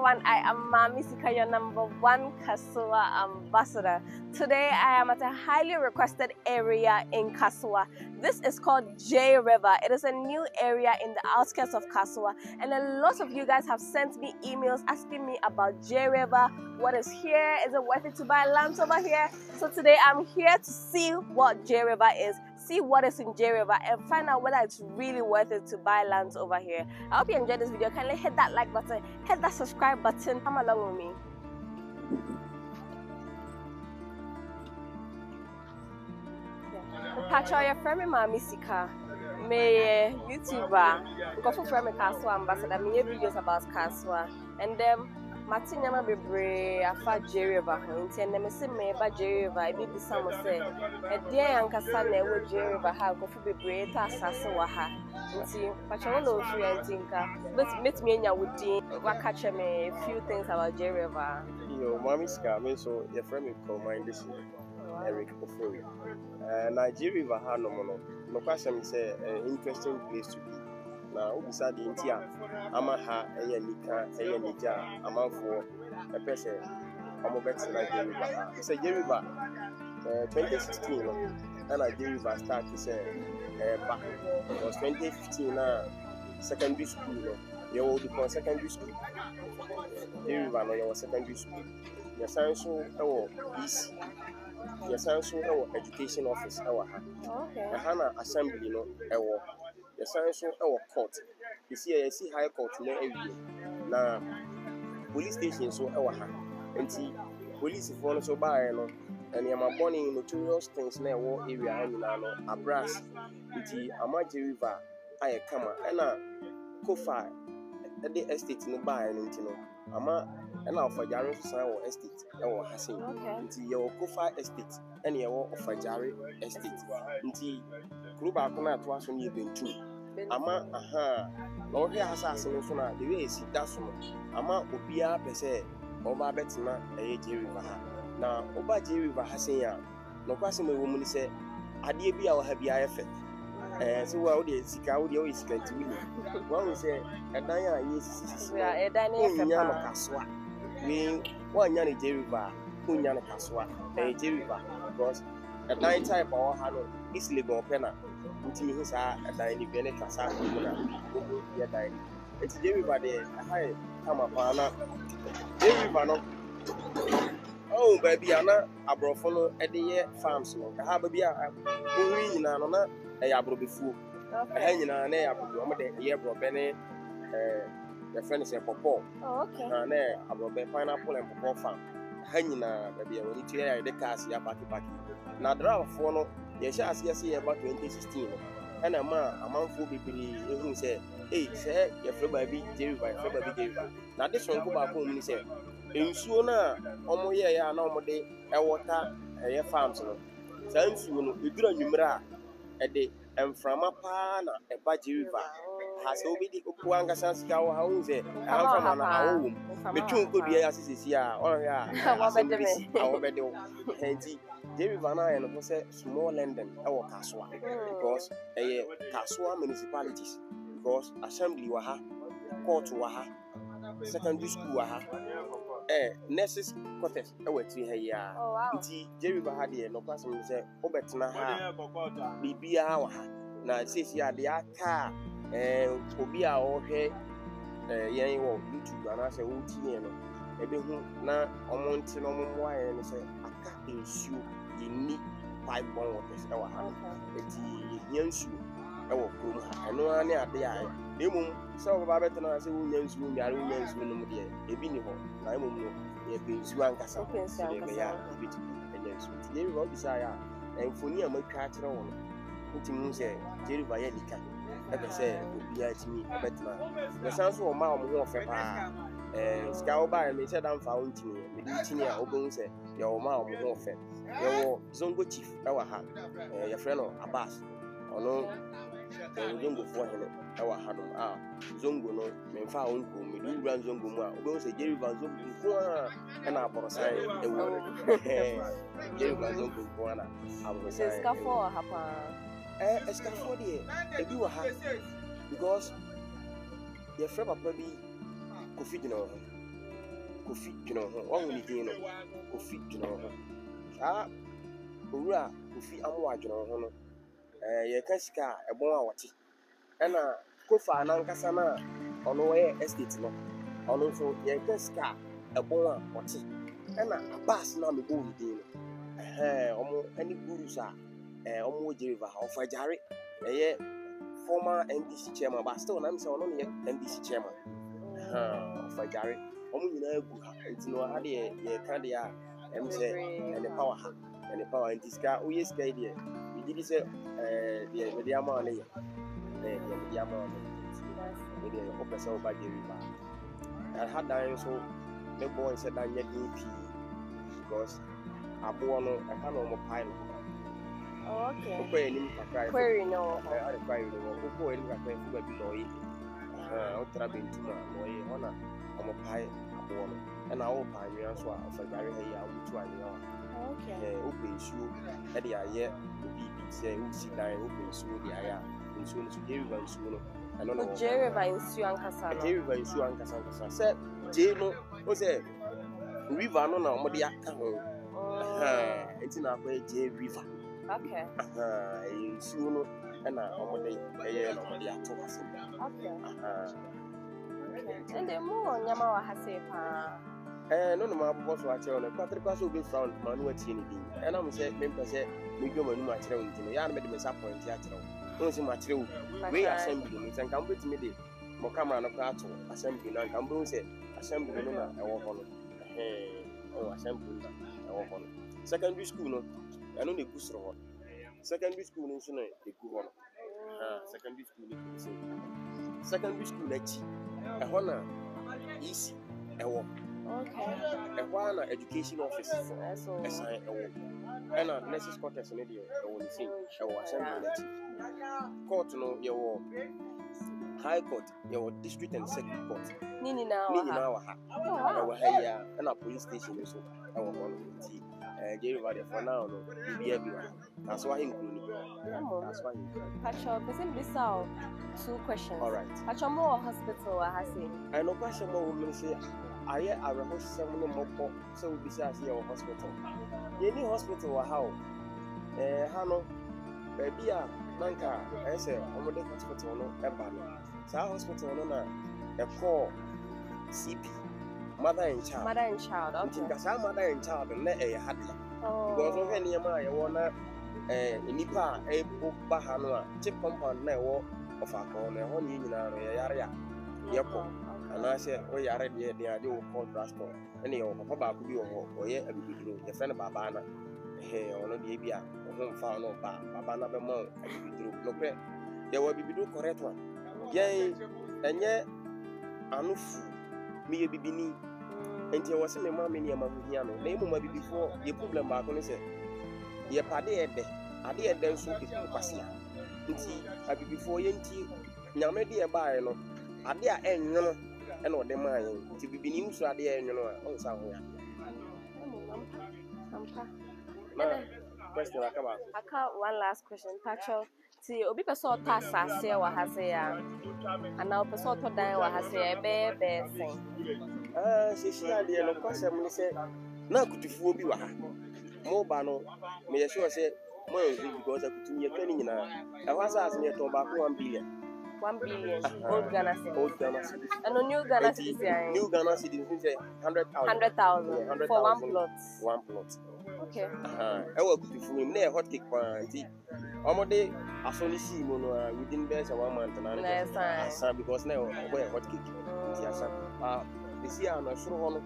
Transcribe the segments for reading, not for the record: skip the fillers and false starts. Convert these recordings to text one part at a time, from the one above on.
everyone, I am Mami Sika, your #1 Kasoa ambassador. Today I am at a highly requested area in Kasoa. This is called Jei River. It is a new area in the outskirts of Kasoa, and a lot of you guys have sent me emails asking me about Jei River. What is here? Is it worth it to buy land over here? So today I'm here to see what Jei River is, see what is in Jei River, and find out whether it's really worth it to buy lands over here. I hope you enjoyed this video. Kindly hit that like button, hit that subscribe button, come along with me. Pacho, your friend Mami Sika, me YouTuber, go for friend Kasoa ambassador, me videos about Kasoa, and then Martina ma bebre afa Jei River ho nti ene me se me ba Jei River e bi sam se e de ankasa na e wo Jei River ha go fu bebre ta asase wa ha nti pacho wo no free antinka but meet me nya wudi wa catch me a few things about Jei River. Yo, Mami Sika, me so your friend me call my this Eric Ofori. Jei River ha no mono. No question say interesting place to be. Na we decide the intia ama ha eye nika eye nija amanfo e pese omo bet na Jei River. It's a Jei River 2016 no and Jei River start to say back. It was 2015 na secondary school no. You will do secondary school. Jei River no your secondary school. Your science so this your science so education office ha. Okay. The Hana assembly no the science so court. You see high court no every na police station so ha. Enti police for so buy no and am born notorious things na area nyina no abras. Enti ama Jei River aye kama na kofa the estate no buy nti no ama na ofajare san wo estate hasen nti ye kofa estate ene ye ofajare estate nti kru ba ko na to aso ne bentu ama na o hwe asase no so na the way esi da so no ama obia pese oba betina Jei River ha na oba Jei River hasen ya no kwase me wo mu ni se ade bia wo ha bia ye fe so we dey sika we dey sika nti we one say edan ya yes edan na ye no Kasoa we one nya Jei River nya no Kasoa Jei River because edan type o ha no is legal pena ntimi hu sa edan ni bi ne kasa ko na ya dai enti Jei River dey high kama pa na Jei River no oh baby ana abrofo no e dey farms no ha baby a wi nyina no na ya abrobefu nyina na ya abrobe omo de ye brobe ne the friend say popo okay na abrobe pineapple and popo farm nyina baby woni tire ya de cars ya paki na driver fo no ye sha ase ye ba 2016 na ma amanfo bibiri ehun say say ye fro baby Jei River Jei River na de sonko ba ko mu say ensuo na omo ye ya na omo de water ye farms no sa ensuo no edura nwumra ede emframa pa na eba Jei River ha se obi di opu anga sika wo ha unze amframa na awom metun kodua ya sisi a onhwe a awobede wo enti Jei River na ye no say small lending e Kasoa because Kasoa municipalities because assembly wa ha court wa ha secondary school wa ha nurses quarters tiri ha ya nti Jei River ha de no kwase me say obetena ha bibia wa ha na sisi ade aka obi a o hwe yen wo YouTube ana say wo tie no ebehu na omonti no momwa yen no say aka ensuo yeni pipe bomb waters wa ha eti yensu wo krom ha eno ani ade a nemum say oba betena say wo nyansu nyare wo nyansu no de ebi ni ho na emum no ye bensu ankasa be ya ebiti enyansu Jei River bisa ya enfoni a matwa akere wo no ntimu say Jei River ya dika ebe say obi a timi betena the sense wo ma wo ho ofe pa ska oba me say dan fa wo ntimi me di tini a obon say ya wo ma wo ho ofe ye wo zongo chief wa ha ye friend no Abbas ono zongo fo hele wa ha no zongo no me fa wo nko me di ura zongo mu a obon say Jei River zongo nko a na aborosan e wo Jei River zongo nko na aborosan ska for ha pa escafo de ebi wa ha because your friend papa bi Kofi Dino Kofi Juno, one with the Kofi Juno. Ah, Ura, Kofi Amwa Juno, Yakaska, a bon wati. And Kofa Nankasana on way estate no. Also, Yakaska, a bon wati. And a bass now me go with him. Any gurus are almost Jei River or Fajari, former NDC chairman, but still I'm so only NDC chairman. Fajari, it's no idea, Candia, and the power and the power in this car. We is idea. We did say the amount, the amount, the opera by Jei River. I had that so the boy said that yet because I born a kind of pilot. Oh, okay. Query no, I query no, who go in like a lawyer. I'll be into my lawyer, honor, I'm a pie, a born, and I will buy me answer of a very high out to an hour. Okay. Open shoe, at the eye, the BB say, who sit down, open shoe, the eye, and soon as Jei River and soon. I don't know. Jei River in Suankasa. Jei River in Suankasa. Said, Jeno, was a river, no, no, Modia. It's in our way, Jei River. Okay. Soon, and I'm a talk. Okay. And the more Yamawa has a no, my boss was on a quarter class will be found, Manuel Tinity. And I'm saying, Member said, we go and much around to the animated disappointment. Don't much true. We assembly and come with me. Mokama no Kato, assembly and Cambo said, assembly, I walk on it. Oh, assembly, I walk on it. Secondary school, no, I know the booster one. Secondary school in Sunday, the good one. Secondary school, secondary school, a honor, easy, a walk. Okay. A one education office, assign a walk. And a nurses' quarters in India, I want to see, I was assembly. Court, no, your High Court, your district and second court. Nini now, our hair and a police station, so I want to see. Jei River for now, no, be everywhere. That's why I'm including. That's why. Pacho, person this out 2 questions. All right. Pacho more hospital, I say. I know question more women say, I hear a host someone more, so we besides here hospital. You need hospital or how? Hano, baby, Nanka, I say, I'm the hospital, no, Ebano. So hospital, no, a call CP. Mother and child, okay. Because our mother and child and let a hadley. Because of any amount, I wanna Nipa, a book Bahano, chip compound network of our corner, honey in our area. Yako, and I said, we are ready, the idea of call transport. Any of Papa could be or yet a big the friend of Babana, hey, or no Abia, or home found no Babana Bemont, no prayer. There will be do correct one. Yea, and yet, Anufu, me a bibini. And there was a mammy near Maviano. Name will be before the problem back on say, ye pade I did then so if you pass here. I be before Yanti, Yamedi a buy no, I dare end no, and what the mine to be being so I dare no, on somewhere. Question I come out. I can't one last question, Pacho. See, Obi Peso Tassa say what has a and now Peso to die what has a baby thing. She idea no question say, now could you fool be what? More bano, may I sure say, more because I could be a penny in I was asking you to about 1 billion. 1 billion. Old Ghana City. Old Ghana City. And no new Ghana City. New Ghana City is 100,000 for 1 plot. 1 plot. Okay. I will put you in there hot cake party. Day, I only see within best 1 month and because now we're hot cake. This year, I'm not sure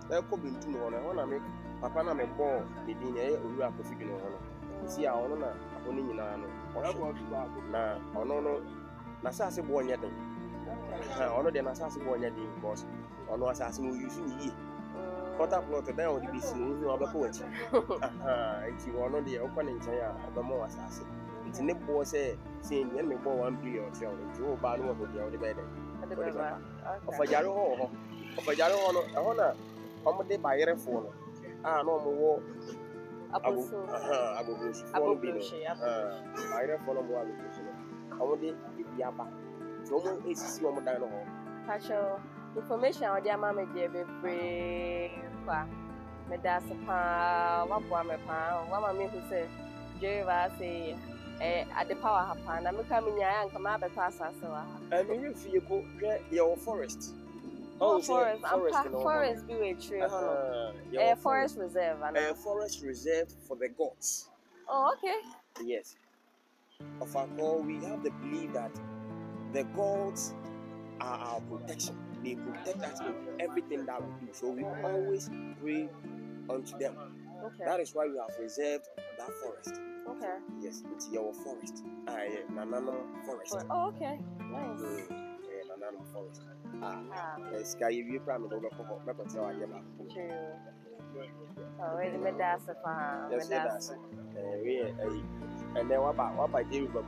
there could be 2 on I make Papa na me born the dinner or a coffee. See, I honor a pony in na ono na sase born yet. Honor the Nasasi born yet because ono assassin will use me. Cut up not down the BC, who are the poet. If you honor the opening chair of the more assassin. It's a nip boy say, saying, let me born 1 billion or 2 Joe Bano of the bed. Of a Jaro, of a Jaro honor, comedy by a phone. No more. I will follow I don't follow more. I want it to be a back. So, it's a small down. Pacho, information on the mama gave a brave. Me that's a pa, what boy me pa, what my who say, Jei River say, at the power happen. I'm coming here and come out the class as well. And if you go get your forest. Forest. Forest be a tree, forest reserve. A forest reserve for the gods. Oh, okay. Yes. Of our call, we have the belief that the gods are our protection. They protect us in everything that we do. So we always pray unto them. Okay. That is why we have reserved that forest. Okay. Yes, it's your forest. Nanano forest. Oh, okay. Nice. Nanano forest. Yes, can you promise me to go back to our yama? True. Oh, wait, me that's a pa. Yes, and then what about Jei River?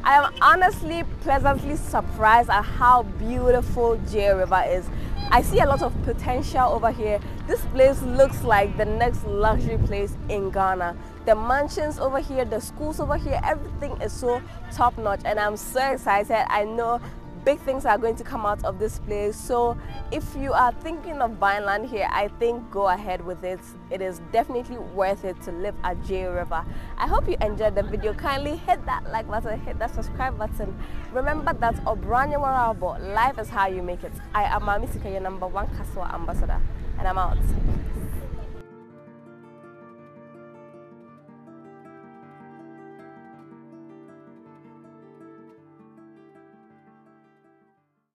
I am honestly pleasantly surprised at how beautiful Jei River is. I see a lot of potential over here. This place looks like the next luxury place in Ghana. The mansions over here, the schools over here, everything is so top notch, and I'm so excited. I know big things are going to come out of this place. So if you are thinking of buying land here, I think go ahead with it. It is definitely worth it to live at Jei River. I hope you enjoyed the video. Kindly hit that like button, hit that subscribe button. Remember that obra woara, life is how you make it. I am Mami Sika, your #1 Kasoa ambassador, and I'm out.